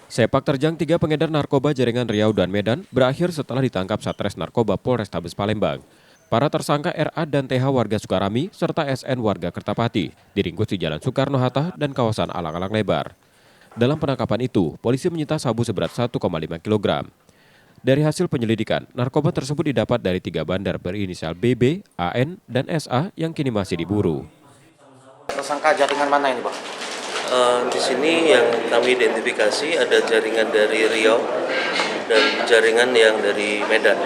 Sepak terjang 3 pengedar narkoba jaringan Riau dan Medan berakhir setelah ditangkap Satres Narkoba Polrestabes Palembang. Para tersangka RA dan TH warga Sukarami serta SN warga Kertapati diringkus di Jalan Soekarno-Hatta dan kawasan Alang-Alang Lebar. Dalam penangkapan itu, polisi menyita sabu seberat 1,5 kg. Dari hasil penyelidikan, narkoba tersebut didapat dari 3 bandar berinisial BB, AN, dan SA yang kini masih diburu. Tersangka jaringan mana ini, Bang? Di sini yang kami identifikasi ada jaringan dari Riau dan jaringan yang dari Medan.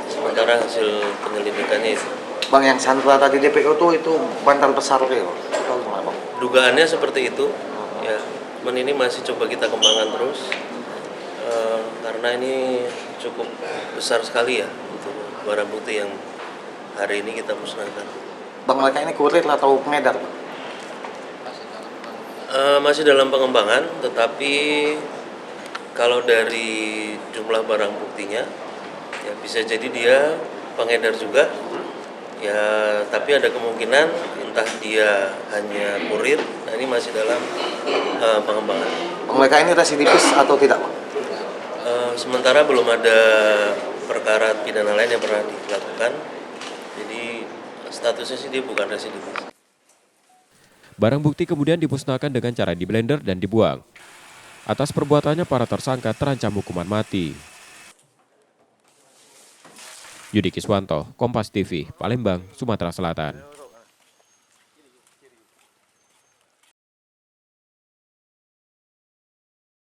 Sementara hasil penyelidikannya itu. Bang, yang Sandra tadi DPO itu bantal besar Rio. Dugaannya seperti itu. Ya, cuman ini masih coba kita kembangkan terus karena ini cukup besar sekali ya untuk barang bukti yang hari ini kita musnahkan. Bang, mereka ini kurir atau pengedar, Bang? Masih dalam pengembangan, tetapi kalau dari jumlah barang buktinya, ya bisa jadi dia pengedar juga, ya tapi ada kemungkinan entah dia hanya kurir, nah ini masih dalam pengembangan. Bang, mereka ini residivis atau tidak, Bang? Sementara belum ada perkara pidana lain yang pernah dilakukan, jadi statusnya sih dia bukan residivis. Barang bukti kemudian dimusnahkan dengan cara diblender dan dibuang. Atas perbuatannya para tersangka terancam hukuman mati. Yudi Kiswanto, Kompas TV, Palembang, Sumatera Selatan.